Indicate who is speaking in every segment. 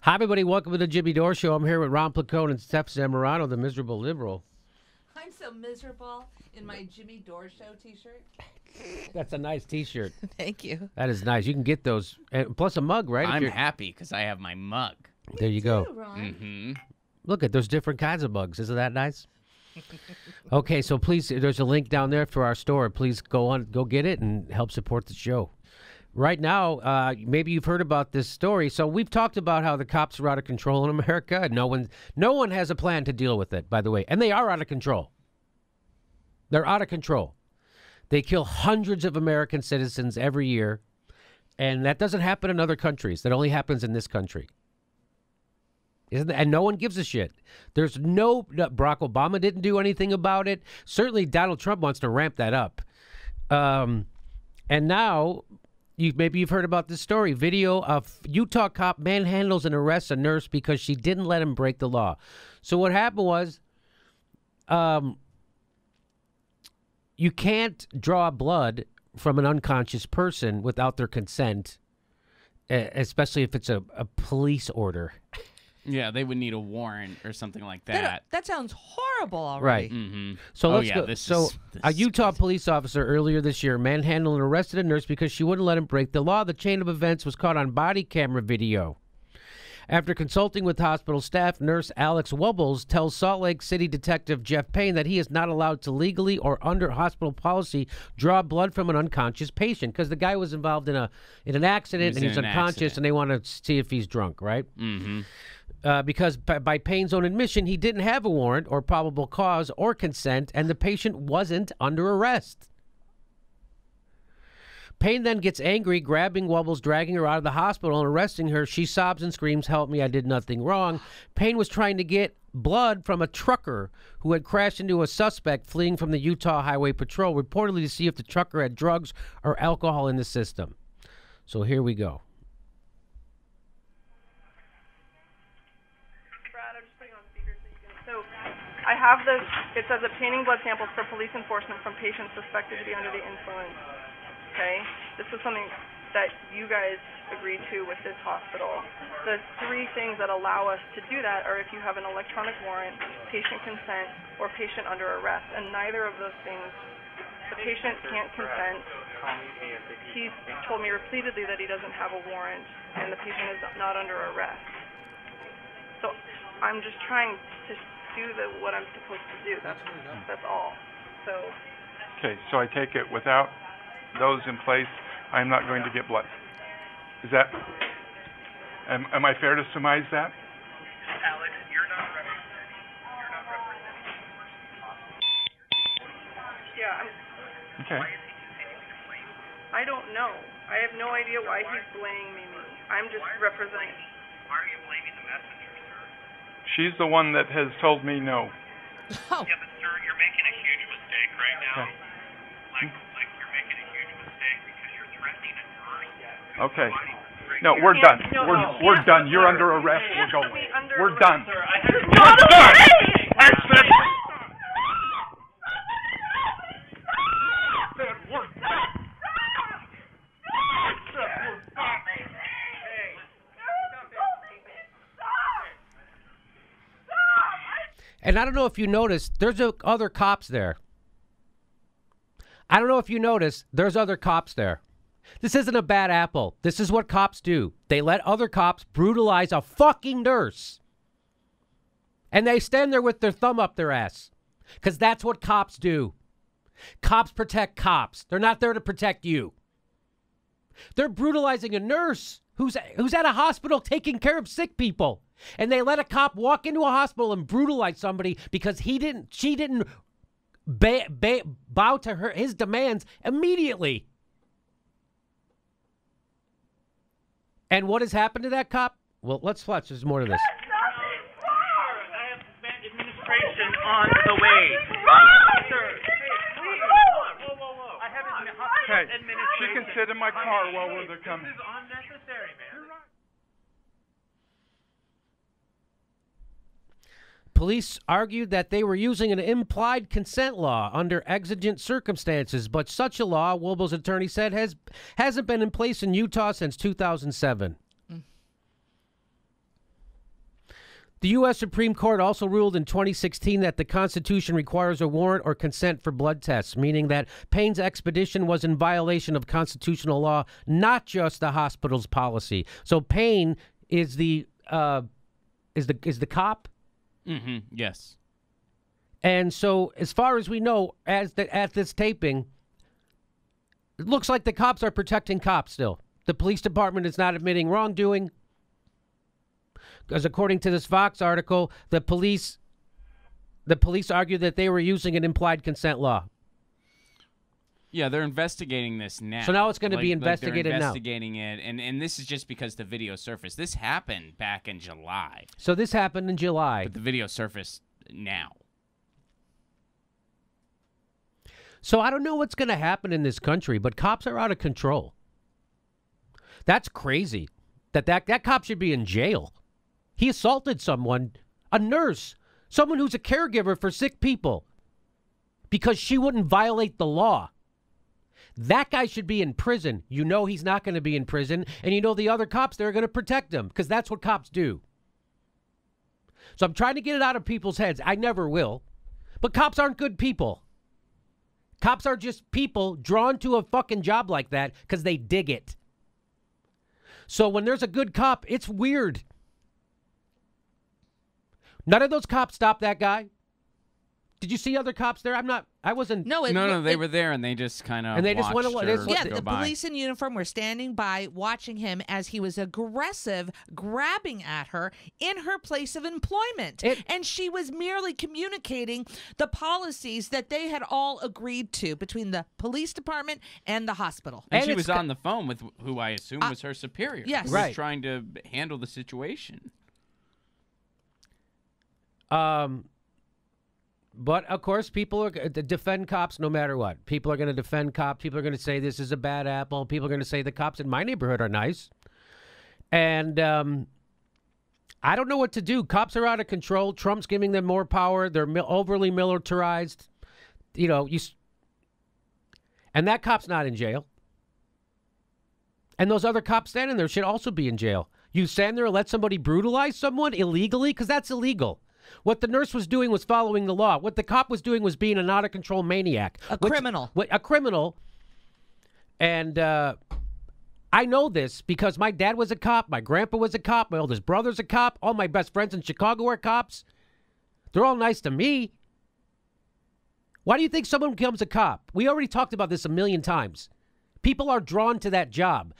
Speaker 1: Hi, everybody. Welcome to the Jimmy Dore Show. I'm here with Ron Placone and Steph Zamorano, the miserable liberal.
Speaker 2: I'm so miserable in my Jimmy Dore Show t-shirt.
Speaker 1: That's a nice T-shirt.
Speaker 2: Thank you.
Speaker 1: That is nice. You can get those. And plus a mug, right?
Speaker 3: I'm happy because I have my mug.
Speaker 1: There you go.
Speaker 2: Ron.
Speaker 3: Mm-hmm.
Speaker 1: Look at there's different kinds of mugs. Isn't that nice? Okay, so please, there's a link down there for our store. Please go get it and help support the show. Right now, maybe you've heard about this story. So we've talked about how the cops are out of control in America. No one has a plan to deal with it, by the way. And they are out of control. They're out of control. They kill hundreds of American citizens every year. And that doesn't happen in other countries. That only happens in this country. And no one gives a shit. There's Barack Obama didn't do anything about it. Certainly Donald Trump wants to ramp that up. And now, maybe you've heard about this story. Video of Utah cop manhandles and arrests a nurse because she didn't let him break the law. So what happened was, you can't draw blood from an unconscious person without their consent, especially if it's a police order.
Speaker 3: Yeah, they would need a warrant or something like that.
Speaker 2: That sounds horrible already.
Speaker 1: Right.
Speaker 3: Mm-hmm.
Speaker 1: So
Speaker 3: Oh,
Speaker 1: let's
Speaker 3: yeah,
Speaker 1: go. A Utah
Speaker 3: disgusting.
Speaker 1: police officer earlier this year manhandled and arrested a nurse because she wouldn't let him break the law. The chain of events was caught on body camera video. After consulting with hospital staff, nurse Alex Wubbles tells Salt Lake City Detective Jeff Payne that he is not allowed to legally or under hospital policy draw blood from an unconscious patient because the guy was involved in an accident and he's
Speaker 3: in an
Speaker 1: unconscious
Speaker 3: accident.
Speaker 1: and they want to see if he's drunk, right?
Speaker 3: Mm-hmm.
Speaker 1: Because by Payne's own admission, he didn't have a warrant or probable cause or consent, and the patient wasn't under arrest. Payne then gets angry, grabbing Wubbles, dragging her out of the hospital, and arresting her. She sobs and screams, "Help me, I did nothing wrong." Payne was trying to get blood from a trucker who had crashed into a suspect fleeing from the Utah Highway Patrol, reportedly to see if the trucker had drugs or alcohol in the system. So here we go.
Speaker 4: So I have this, it says obtaining blood samples for police enforcement from patients suspected to be under the influence. Okay? This is something that you guys agreed to with this hospital. The three things that allow us to do that are if you have an electronic warrant, patient consent, or patient under arrest. And neither of those things, the patient can't consent. He's told me repeatedly that he doesn't have a warrant, and the patient is not under arrest. So I'm just trying to do what I'm supposed to do. That's all. So
Speaker 5: Okay, so I take it without those in place, I'm not going to get blood. Is that, am I fair to surmise that?
Speaker 6: Alex, you're not representing the hospital.
Speaker 4: yeah,
Speaker 5: Okay.
Speaker 6: Why is he continuing to blame you?
Speaker 4: I don't know. I have no idea why he's blaming me. I'm just representing.
Speaker 6: Why are you blaming the messenger, sir?
Speaker 5: She's the one that has told me no.
Speaker 2: Oh,
Speaker 6: Yeah, but sir, you're making a huge mistake right now.
Speaker 5: Okay.
Speaker 6: Like you're making a huge mistake because you're threatening a nurse.
Speaker 5: Okay.
Speaker 6: Body-
Speaker 5: No, we're done. We're done. You're under arrest. We're going. We're done.
Speaker 4: Not
Speaker 5: done.
Speaker 4: okay!
Speaker 5: I said
Speaker 1: And I don't know if you noticed, there's other cops there. I don't know if you noticed, there's other cops there. This isn't a bad apple. This is what cops do. They let other cops brutalize a fucking nurse. And they stand there with their thumb up their ass. Because that's what cops do. Cops protect cops. They're not there to protect you. They're brutalizing a nurse who's at a hospital taking care of sick people. And they let a cop walk into a hospital and brutalize somebody because she didn't bow to his demands immediately. And what has happened to that cop? Well, let's watch. There's more to this.
Speaker 6: I have administration on the way. Sir, I have
Speaker 5: Hey,
Speaker 6: administration.
Speaker 5: she can sit in my car while we're coming.
Speaker 6: This is unnecessary, man.
Speaker 1: Police argued that they were using an implied consent law under exigent circumstances, but such a law, Wubbles' attorney said, hasn't been in place in Utah since 2007. The U.S. Supreme Court also ruled in 2016 that the Constitution requires a warrant or consent for blood tests, meaning that Payne's expedition was in violation of constitutional law, not just the hospital's policy. So Payne is the cop.
Speaker 3: Mm-hmm. Yes.
Speaker 1: And so, as far as we know, at this taping, it looks like the cops are protecting cops still. The police department is not admitting wrongdoing. Because according to this Vox article, the police argued that they were using an implied consent law.
Speaker 3: Yeah, they're investigating this now.
Speaker 1: So now it's going to be investigated
Speaker 3: they're
Speaker 1: now.
Speaker 3: investigating it, and this is just because the video surfaced. This happened back in July.
Speaker 1: So this happened in July.
Speaker 3: But the video surfaced now.
Speaker 1: So I don't know what's going to happen in this country, but cops are out of control. That's crazy. That cop should be in jail. He assaulted someone, a nurse, someone who's a caregiver for sick people, because she wouldn't violate the law. That guy should be in prison. You know he's not going to be in prison, and you know the other cops, they're going to protect him, because that's what cops do. So I'm trying to get it out of people's heads. I never will. But cops aren't good people. Cops are just people drawn to a fucking job like that because they dig it. So when there's a good cop, it's weird. None of those cops stopped that guy. Did you see other cops there? I wasn't.
Speaker 2: No,
Speaker 3: They were there, and they just kind of
Speaker 1: And they just went away.
Speaker 2: Yeah, the police in uniform were standing by watching him as he was aggressive, grabbing at her in her place of employment. And she was merely communicating the policies that they had all agreed to between the police department and the hospital.
Speaker 3: And she was on the phone with who I assume was her superior.
Speaker 2: Yes.
Speaker 3: Who was trying to handle the situation.
Speaker 1: But, of course, people are going to defend cops no matter what. People are going to defend cops. People are going to say this is a bad apple. People are going to say the cops in my neighborhood are nice. And I don't know what to do. Cops are out of control. Trump's giving them more power. They're overly militarized. You know, and that cop's not in jail. And those other cops standing there should also be in jail. You stand there and let somebody brutalize someone illegally? Because that's illegal. What the nurse was doing was following the law. What the cop was doing was being an out-of-control maniac.
Speaker 2: Criminal.
Speaker 1: A criminal. And I know this because my dad was a cop. My grandpa was a cop. My oldest brother's a cop. All my best friends in Chicago are cops. They're all nice to me. Why do you think someone becomes a cop? We already talked about this a million times. People are drawn to that job.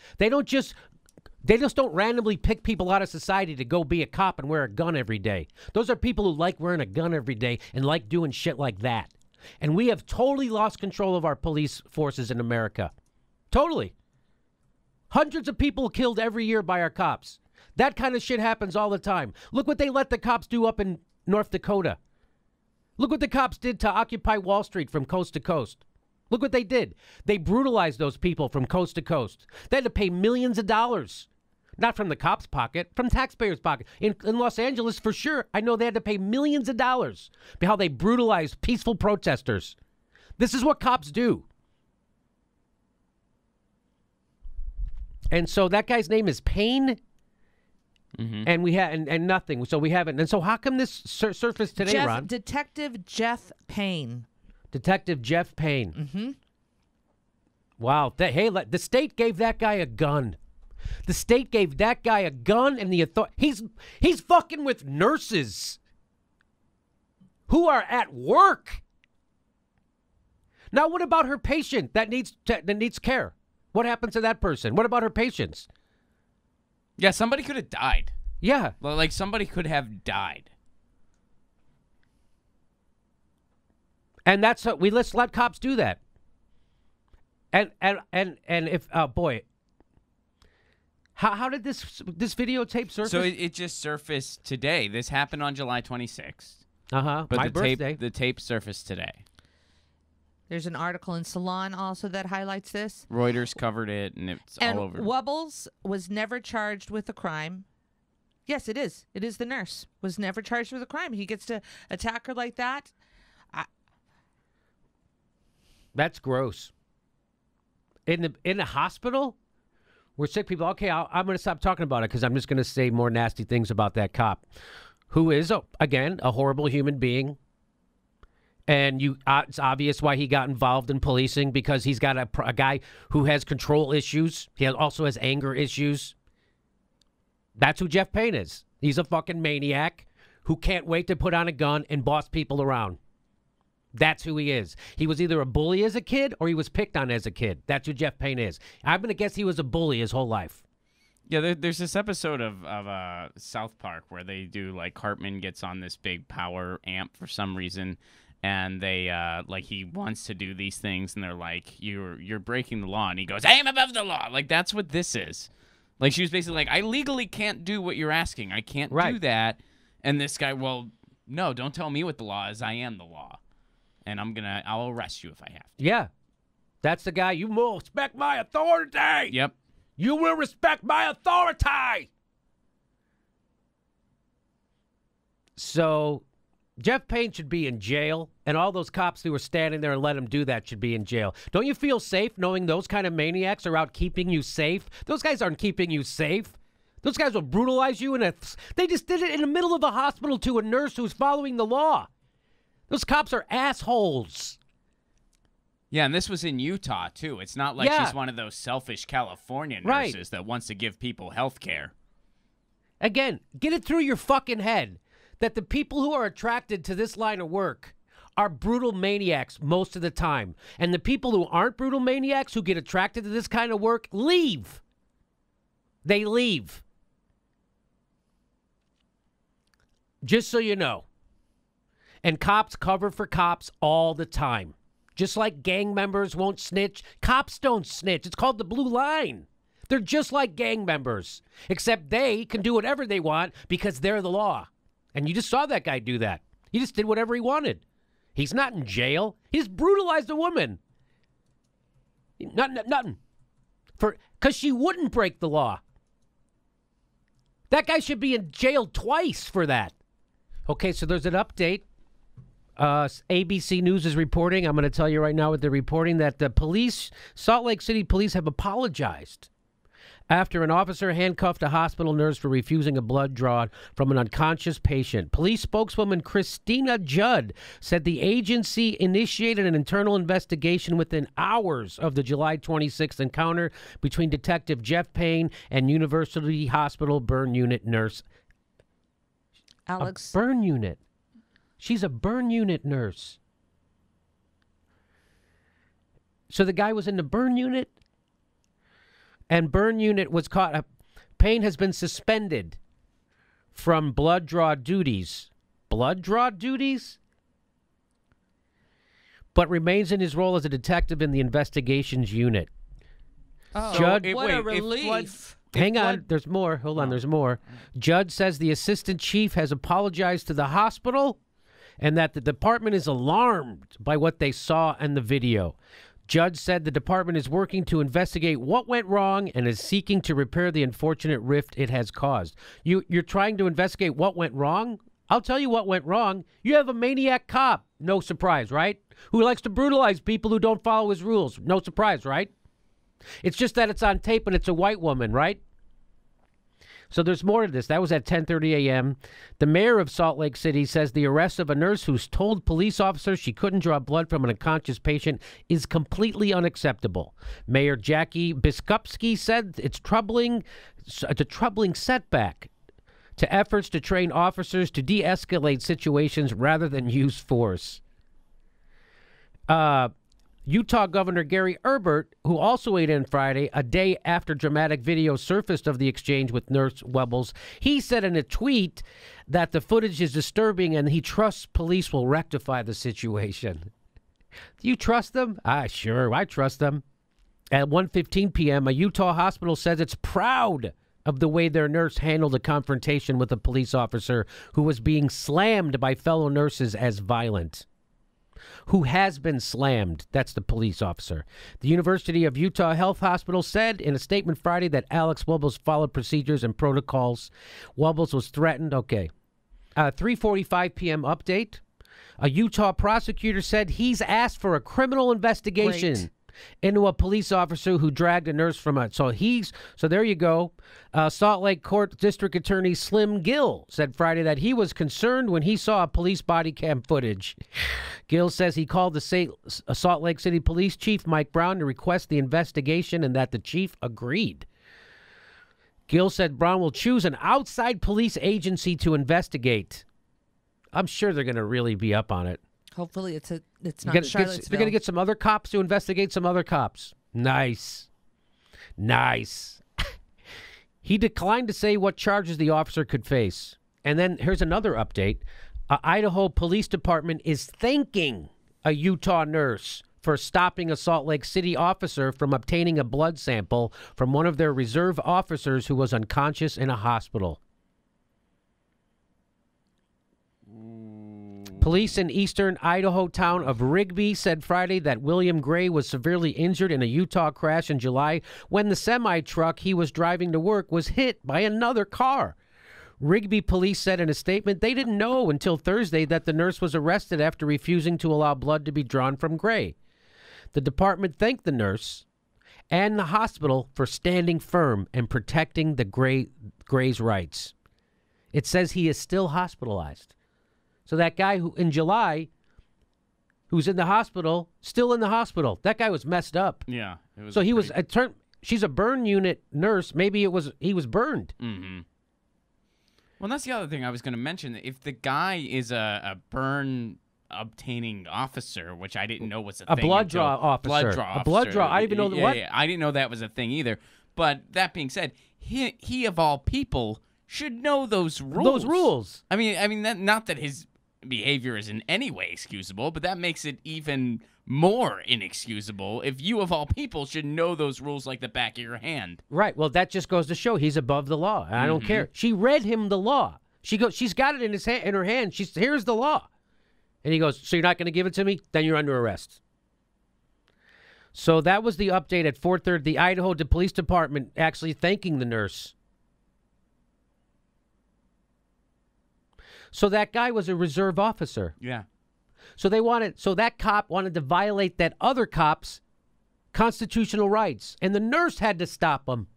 Speaker 1: They just don't randomly pick people out of society to go be a cop and wear a gun every day. Those are people who like wearing a gun every day and like doing shit like that. And we have totally lost control of our police forces in America. Totally. Hundreds of people killed every year by our cops. That kind of shit happens all the time. Look what they let the cops do up in North Dakota. Look what the cops did to Occupy Wall Street from coast to coast. Look what they did. They brutalized those people from coast to coast. They had to pay millions of dollars. Not from the cops' pocket, from taxpayers' pocket. In Los Angeles, for sure, I know they had to pay millions of dollars for how they brutalized peaceful protesters. This is what cops do. And so that guy's name is Payne, and we have and nothing. So we haven't. And so how come this surfaced today, Ron?
Speaker 2: Detective Jeff Payne.
Speaker 1: Detective Jeff Payne.
Speaker 2: Mm-hmm.
Speaker 1: Wow. Hey, the state gave that guy a gun. The state gave that guy a gun and the authority. He's fucking with nurses who are at work. Now, what about her patient that needs care? What happened to that person? What about her patients?
Speaker 3: Yeah, somebody could have died.
Speaker 1: Yeah.
Speaker 3: Like somebody could have died.
Speaker 1: And that's let's let cops do that. And if boy, how did this videotape surface?
Speaker 3: So it just surfaced today. This happened on July 26th.
Speaker 1: But
Speaker 3: But
Speaker 1: my
Speaker 3: the
Speaker 1: birthday.
Speaker 3: the tape surfaced today.
Speaker 2: There's an article in Salon also that highlights this.
Speaker 3: Reuters covered it, and it's
Speaker 2: And
Speaker 3: all over.
Speaker 2: Wubbles was never charged with a crime. Yes, it is. It is the nurse. Was never charged with a crime. He gets to attack her like that.
Speaker 1: That's gross. In the hospital, where sick people. Okay, I'm going to stop talking about it because I'm just going to say more nasty things about that cop who is, again, a horrible human being. And it's obvious why he got involved in policing, because he's got a guy who has control issues. He also has anger issues. That's who Jeff Payne is. He's a fucking maniac who can't wait to put on a gun and boss people around. That's who he is. He was either a bully as a kid or he was picked on as a kid. That's who Jeff Payne is. I'm going to guess he was a bully his whole life.
Speaker 3: Yeah, there's this episode of South Park where they do, like, Cartman gets on this big power amp for some reason, and they like, he wants to do these things, and they're like, you're breaking the law, and he goes, I am above the law. Like, that's what this is. Like, she was basically like, I legally can't do what you're asking. I can't do that. And this guy, well, no, don't tell me what the law is. I am the law. And I'll arrest you if I have to.
Speaker 1: Yeah. That's the guy. You will respect my authority.
Speaker 3: Yep.
Speaker 1: You will respect my authority. So Jeff Payne should be in jail, and all those cops who were standing there and let him do that should be in jail. Don't you feel safe knowing those kind of maniacs are out keeping you safe? Those guys aren't keeping you safe. Those guys will brutalize you. They just did it in the middle of a hospital to a nurse who's following the law. Those cops are assholes.
Speaker 3: Yeah, and this was in Utah, too. It's not like she's one of those selfish California nurses that wants to give people health care.
Speaker 1: Again, get it through your fucking head that the people who are attracted to this line of work are brutal maniacs most of the time. And the people who aren't brutal maniacs who get attracted to this kind of work leave. They leave. Just so you know. And cops cover for cops all the time. Just like gang members won't snitch, cops don't snitch. It's called the blue line. They're just like gang members, except they can do whatever they want because they're the law. And you just saw that guy do that. He just did whatever he wanted. He's not in jail. He just brutalized a woman. Nothing. Because she wouldn't break the law. That guy should be in jail twice for that. Okay, so there's an update. ABC News is reporting, I'm going to tell you right now what they're reporting, that the police, Salt Lake City police, have apologized after an officer handcuffed a hospital nurse for refusing a blood draw from an unconscious patient. Police spokeswoman Christina Judd said the agency initiated an internal investigation within hours of the July 26th encounter between Detective Jeff Payne and University Hospital burn unit nurse.
Speaker 2: Alex.
Speaker 1: A burn unit. She's a burn unit nurse. So the guy was in the burn unit, and burn unit was caught. Payne has been suspended from blood draw duties. Blood draw duties? But remains in his role as a detective in the investigations unit.
Speaker 2: Oh,
Speaker 1: Judd,
Speaker 2: what a relief.
Speaker 1: Hang on, there's more. Hold on, there's more. Judd says the assistant chief has apologized to the hospital and that the department is alarmed by what they saw in the video. Judd said the department is working to investigate what went wrong and is seeking to repair the unfortunate rift it has caused. You're trying to investigate what went wrong? I'll tell you what went wrong. You have a maniac cop. No surprise, right? Who likes to brutalize people who don't follow his rules. No surprise, right? It's just that it's on tape and it's a white woman, right? So there's more to this. That was at 10:30 a.m. The mayor of Salt Lake City says the arrest of a nurse who's told police officers she couldn't draw blood from an unconscious patient is completely unacceptable. Mayor Jackie Biskupski said it's a troubling setback to efforts to train officers to de-escalate situations rather than use force. Utah Governor Gary Herbert, who also weighed in Friday, a day after dramatic video surfaced of the exchange with Nurse Webbles, he said in a tweet that the footage is disturbing and he trusts police will rectify the situation. Do you trust them? Sure, I trust them. At 1:15 p.m., a Utah hospital says it's proud of the way their nurse handled a confrontation with a police officer who was being slammed by fellow nurses as violent. Who has been slammed. That's the police officer. The University of Utah Health Hospital said in a statement Friday that Alex Webbles followed procedures and protocols. Webbles was threatened. Okay. 3:45 p.m. update. A Utah prosecutor said he's asked for a criminal investigation into a police officer who dragged a nurse from a. So there you go. Salt Lake Court District Attorney Slim Gill said Friday that he was concerned when he saw police body cam footage. Gill says he called the Salt Lake City Police Chief Mike Brown to request the investigation and that the chief agreed. Gill said Brown will choose an outside police agency to investigate. I'm sure they're going to really be up on it.
Speaker 2: Hopefully it's not Charlottesville.
Speaker 1: They're going to get some other cops to investigate some other cops. Nice. He declined to say what charges the officer could face. And then here's another update. Idaho Police Department is thanking a Utah nurse for stopping a Salt Lake City officer from obtaining a blood sample from one of their reserve officers who was unconscious in a hospital. Police in eastern Idaho town of Rigby said Friday that William Gray was severely injured in a Utah crash in July when the semi-truck he was driving to work was hit by another car. Rigby police said in a statement they didn't know until Thursday that the nurse was arrested after refusing to allow blood to be drawn from Gray. The department thanked the nurse and the hospital for standing firm and protecting the Gray's rights. It says he is still hospitalized. So that guy who in July, who's in the hospital, still in the hospital. That guy was messed up.
Speaker 3: Yeah.
Speaker 1: So she's a burn unit nurse. Maybe he was burned.
Speaker 3: Mm-hmm. Well, that's the other thing I was going to mention. If the guy is a burn obtaining officer, which I didn't know was a thing.
Speaker 1: Blood draw officer. A blood draw. I didn't even know what.
Speaker 3: Yeah, I didn't know that was a thing either. But that being said, he of all people should know those rules.
Speaker 1: Those rules.
Speaker 3: I mean, not that his behavior is in any way excusable, but that makes it even more inexcusable if you of all people should know those rules like the back of your hand.
Speaker 1: Right. Well, that just goes to show he's above the law. I don't care. She read him the law. She's got it in her hand. Here's the law. And he goes, so you're not going to give it to me? Then you're under arrest. So that was the update at 4:30. The Idaho Police Department actually thanking the nurse. So that guy was a reserve officer.
Speaker 3: Yeah.
Speaker 1: So that cop wanted to violate that other cop's constitutional rights, and the nurse had to stop him.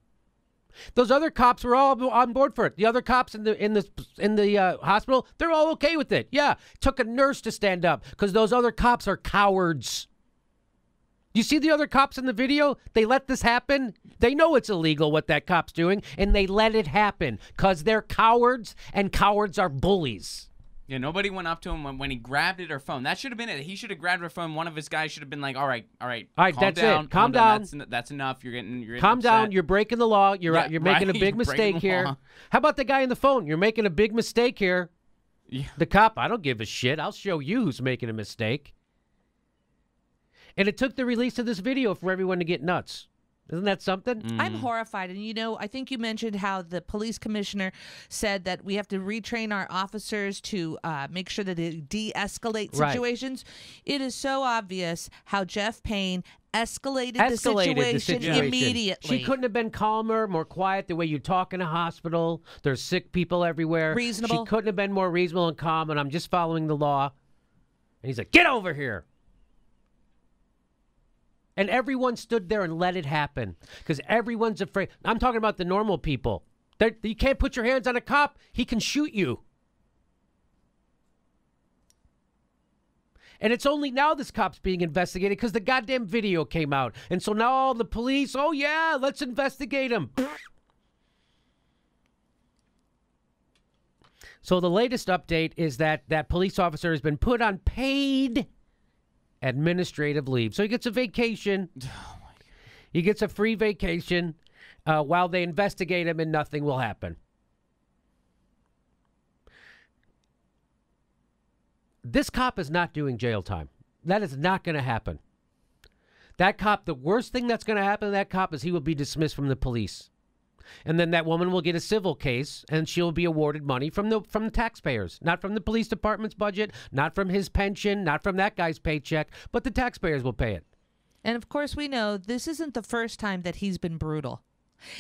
Speaker 1: Those other cops were all on board for it. The other cops in the hospital, they're all okay with it. Yeah, it took a nurse to stand up because those other cops are cowards. You see the other cops in the video? They let this happen. They know it's illegal what that cop's doing, and they let it happen because they're cowards, and cowards are bullies.
Speaker 3: Yeah, nobody went up to him when he grabbed at her phone. That should have been it. He should have grabbed her phone. One of his guys should have been like, "All right, calm
Speaker 1: that's
Speaker 3: down,
Speaker 1: it. Calm down.
Speaker 3: That's enough. You're getting
Speaker 1: calm
Speaker 3: upset.
Speaker 1: down. You're breaking the law. You're making a big
Speaker 3: You're
Speaker 1: mistake here.
Speaker 3: law.
Speaker 1: How about the guy on the phone? You're making a big mistake here.
Speaker 3: Yeah.
Speaker 1: The cop, I don't give a shit. I'll show you who's making a mistake." And it took the release of this video for everyone to get nuts. Isn't that something?
Speaker 2: I'm horrified. And, I think you mentioned how the police commissioner said that we have to retrain our officers to make sure that they de-escalate situations. Right. It is so obvious how Jeff Payne escalated the situation immediately.
Speaker 1: She couldn't have been calmer, more quiet, the way you talk in a hospital. There's sick people everywhere.
Speaker 2: Reasonable.
Speaker 1: She couldn't have been more reasonable and calm, and I'm just following the law. And he's like, get over here. And everyone stood there and let it happen because everyone's afraid. I'm talking about the normal people. You can't put your hands on a cop. He can shoot you. And it's only now this cop's being investigated because the goddamn video came out. And so now all the police, oh, yeah, let's investigate him. So the latest update is that that police officer has been put on paid administrative leave. So he gets a vacation. Oh my God. He gets a free vacation while they investigate him and nothing will happen. This cop is not doing jail time. That is not going to happen. That cop, the worst thing that's going to happen to that cop is he will be dismissed from the police. And then that woman will get a civil case, and she'll be awarded money from the taxpayers, not from the police department's budget, not from his pension, not from that guy's paycheck, but the taxpayers will pay it.
Speaker 2: And of course, we know this isn't the first time that he's been brutal.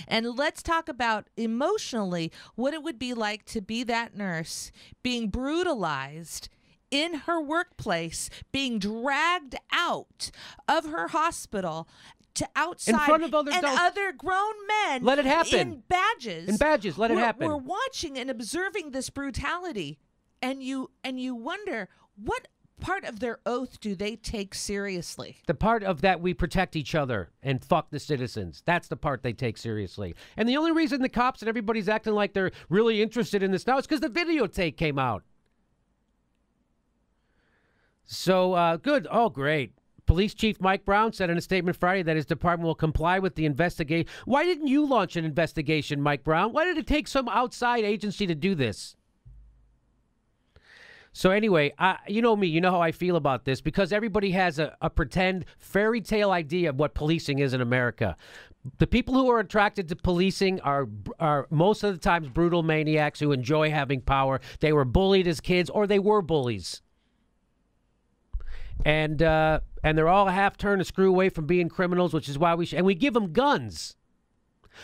Speaker 2: And let's talk about emotionally what it would be like to be that nurse being brutalized in her workplace being dragged out of her hospital to outside
Speaker 1: in front of other
Speaker 2: and
Speaker 1: adults.
Speaker 2: other grown men.
Speaker 1: Let it happen.
Speaker 2: In badges.
Speaker 1: In badges. Let it happen.
Speaker 2: We're watching and observing this brutality, and you wonder, what part of their oath do they take seriously?
Speaker 1: The part of that we protect each other and fuck the citizens. That's the part they take seriously. And the only reason the cops and everybody's acting like they're really interested in this now is because the videotape came out. So, good. Oh, great. Police Chief Mike Brown said in a statement Friday that his department will comply with the investigation. Why didn't you launch an investigation, Mike Brown? Why did it take some outside agency to do this? So anyway, you know me, you know how I feel about this, because everybody has a pretend fairy tale idea of what policing is in America. The people who are attracted to policing are most of the times brutal maniacs who enjoy having power. They were bullied as kids, or they were bullies. And they're all a half turn a screw away from being criminals, which is why we give them guns,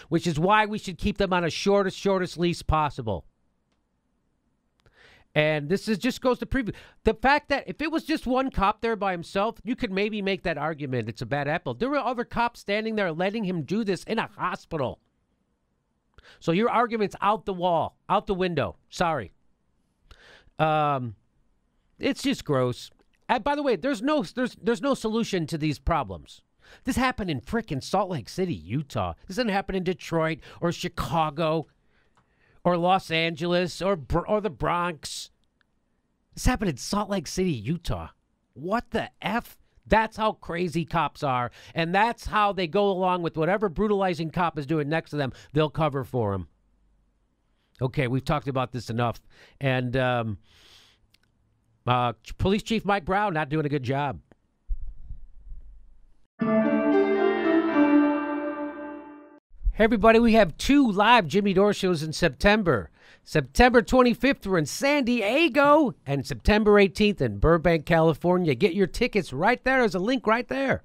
Speaker 1: which is why we should keep them on a shortest leash possible. And this just goes to preview the fact that if it was just one cop there by himself, you could maybe make that argument. It's a bad apple. There were other cops standing there letting him do this in a hospital. So your argument's out the wall, out the window. Sorry. It's just gross. And by the way, there's no solution to these problems. This happened in frickin' Salt Lake City, Utah. This didn't happen in Detroit or Chicago or Los Angeles or the Bronx. This happened in Salt Lake City, Utah. What the F? That's how crazy cops are, and that's how they go along with whatever brutalizing cop is doing next to them. They'll cover for him. Okay, we've talked about this enough. And Police Chief Mike Brown not doing a good job. Hey everybody, we have 2 live Jimmy Dore shows in September. September 25th, we're in San Diego, and September 18th in Burbank, California. Get your tickets right there. There's a link right there.